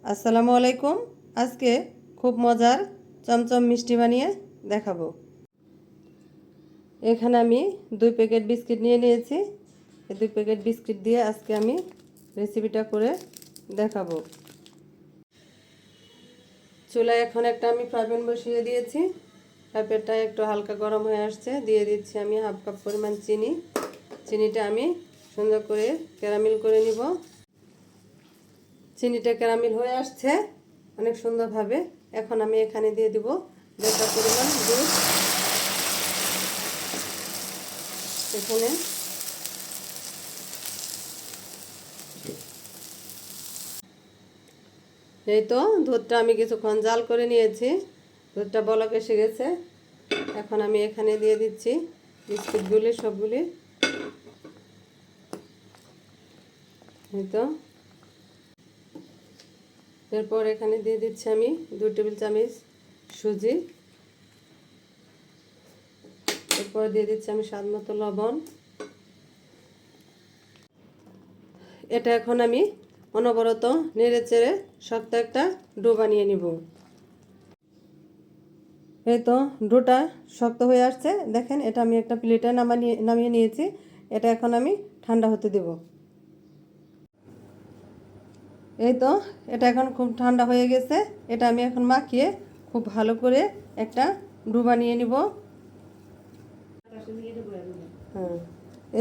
আসসালামু আলাইকুম। আজকে খুব মজার চমচম মিষ্টি বানিয়ে দেখাবো। এখানে আমি 2 প্যাকেট বিস্কিট নিয়ে নিয়েছি। এই 2 প্যাকেট বিস্কিট দিয়ে আজকে আমি রেসিপিটা করে দেখাবো। চুলায় এখন একটা আমি ফ্রাই প্যান বসিয়ে দিয়েছি। ফ্রাই প্যানটা একটু হালকা গরম হয়ে আসছে, দিয়ে দিচ্ছি আমি হাফ কাপ পরিমাণ চিনি। চিনিটা আমি সুন্দর করে ক্যারামেল করে নিব। চিনিটা ক্যারামেল হয়ে আসছে অনেক সুন্দরভাবে। এখন আমি এখানে দিয়ে দিব দেড় পরিমাণ দুধ। এখানে এই তো দুধটা আমি কিছুক্ষণ জাল করে নিয়েছি, দুধটা বলক এসে গেছে। এখন আমি এখানে দিয়ে দিচ্ছি বিস্কুটগুলি সবগুলি। এই তো এরপর এখানে দিয়ে দিচ্ছি আমি 2 টেবিল চামচ সুজি। এরপর দিয়ে দিচ্ছি আমি স্বাদ মতো লবণ। এটা এখন আমি অনবরত নেড়ে চেড়ে শক্ত একটা ডো বানিয়ে নিব। এই তো ডোটা শক্ত হয়ে আসছে, দেখেন। এটা আমি একটা প্লেটে নামিয়ে নিয়েছি। এটা এখন আমি ঠান্ডা হতে দেব। এই তো এটা এখন খুব ঠান্ডা হয়ে গেছে। এটা আমি এখন মাখিয়ে খুব ভালো করে একটা ডো বানিয়ে নিব। হ্যাঁ,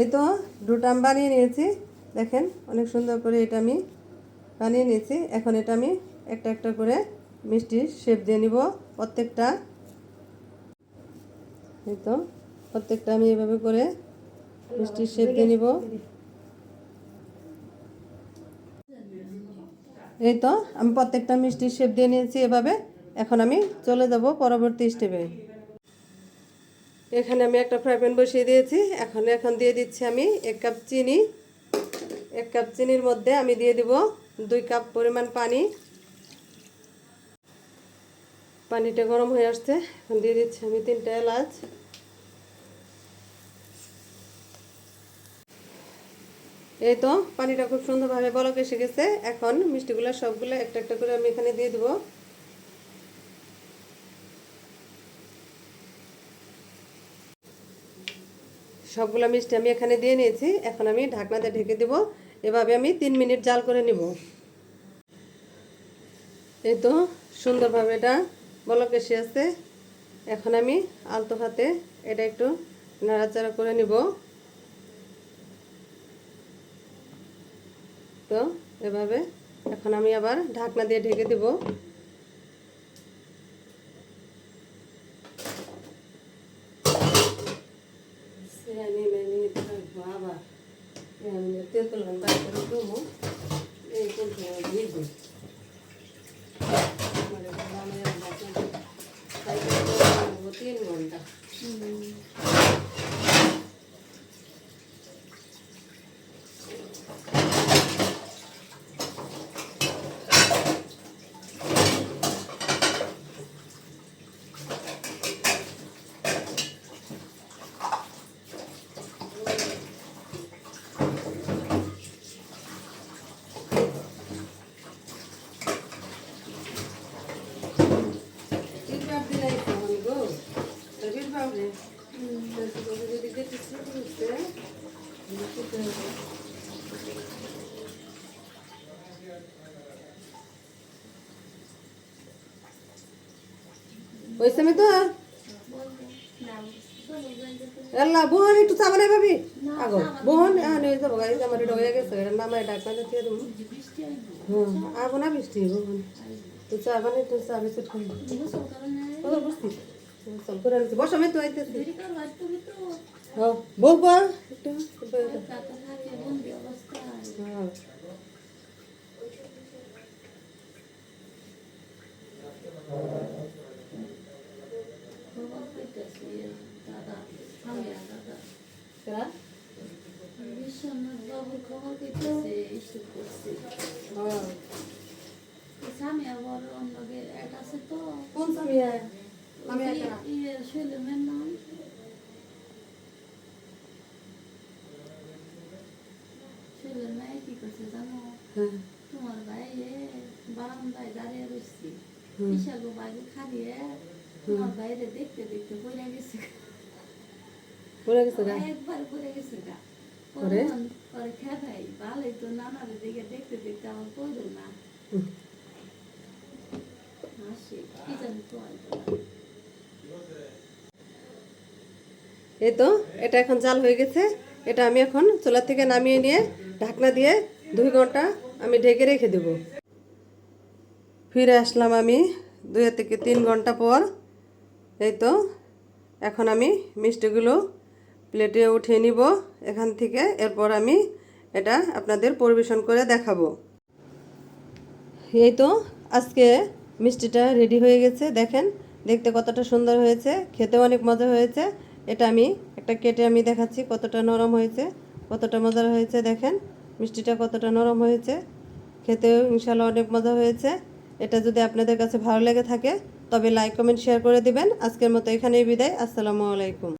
এই তো ডোটা আমি বানিয়ে নিয়েছি, দেখেন। অনেক সুন্দর করে এটা আমি বানিয়ে নিয়েছি। এখন এটা আমি একটা একটা করে মিষ্টির শেপ দিয়ে নিব প্রত্যেকটা। এই তো প্রত্যেকটা আমি এভাবে করে মিষ্টির শেপ দিয়ে নিব। এই তো আমি প্রত্যেকটা মিষ্টির শেপ দিয়ে নিয়েছি এভাবে। এখন আমি চলে যাব পরবর্তী স্টেপে। এখানে আমি একটা ফ্রাই প্যান বসিয়ে দিয়েছি। এখন দিয়ে দিচ্ছি আমি 1 কাপ চিনি। 1 কাপ চিনির মধ্যে আমি দিয়ে দিব 2 কাপ পরিমাণ পানি। পানিটা গরম হয়ে আসছে, এখন দিয়ে দিচ্ছি আমি 3টা এলাচ। এই তো পানিটা খুব সুন্দরভাবে বলক এসে গেছে। এখন মিষ্টিগুলো সবগুলো একটা একটা করে আমি এখানে দিয়ে দেব। সবগুলো মিষ্টি আমি এখানে দিয়ে নিয়েছি। এখন আমি ঢাকনাতে ঢেকে দেব। এভাবে আমি 3 মিনিট জাল করে নিব। এই তো সুন্দরভাবে এটা বলক এসে আসছে। এখন আমি আলতো হাতে এটা একটু নাড়াচাড়া করে নিব। তো এভাবে এখন আমি আবার ঢাকনা দিয়ে ঢেকে দেব। ওই সময় তো আল্লাহ বোন একটু চা বানাই ভাবি আগো বোন এখন হয়ে যাবো গাড়ি আমার এটা হয়ে গেছে। এটা নামায় ঢাকনা দিয়ে দেবো। হুম আবো না বৃষ্টি বোন তো চা বানাই তো চা বিস্কুট খাই বুঝছি চল করে আনছি বস আমি তো আইতেছি। হ্যাঁ বলবো একটু হ্যাঁ কোন সামিয়া আমি ছেলেমেয়ের নাম ছেলের মেয়ে কি করছে জানো? তোমার ভাই বারান্দায় দাঁড়িয়ে রয়েছি বিশাল বাইরে খালিয়ে তোমার বাইরে দেখতে দেখতে পড়ে গেছে পড়ে গেছে গা একবার পড়ে গেছে গা পরে? পরে খেদাই ভালোই তো নানার দিকে দেখতে দেখতে আমার পড়লো না হাসি কি জানি তো এই তো এটা এখন জাল হয়ে গেছে। এটা আমি এখন চুলা থেকে নামিয়ে নিয়ে ঢাকনা দিয়ে 2 ঘন্টা আমি ঢেকে রেখে দেব। ফিরে আসলাম আমি 2 থেকে 3 ঘন্টা পর। এই তো এখন আমি মিষ্টিগুলো প্লেটে উঠিয়ে নিব এখান থেকে। এরপর আমি এটা আপনাদের পরিবেশন করে দেখাবো। এই তো আজকে মিষ্টিটা রেডি হয়ে গেছে, দেখেন দেখতে কতটা সুন্দর হয়েছে, খেতে অনেক মজা হয়েছে। এটা আমি একটা কেটে আমি দেখাচ্ছি কতটা নরম হয়েছে, কতটা মজার হয়েছে। দেখেন মিষ্টিটা কতটা নরম হয়েছে, খেতেও ইনশাল্লাহ অনেক মজা হয়েছে। এটা যদি আপনাদের কাছে ভালো লেগে থাকে তবে লাইক কমেন্ট শেয়ার করে দিবেন। আজকের মতো এখানেই বিদায়। আসসালামু আলাইকুম।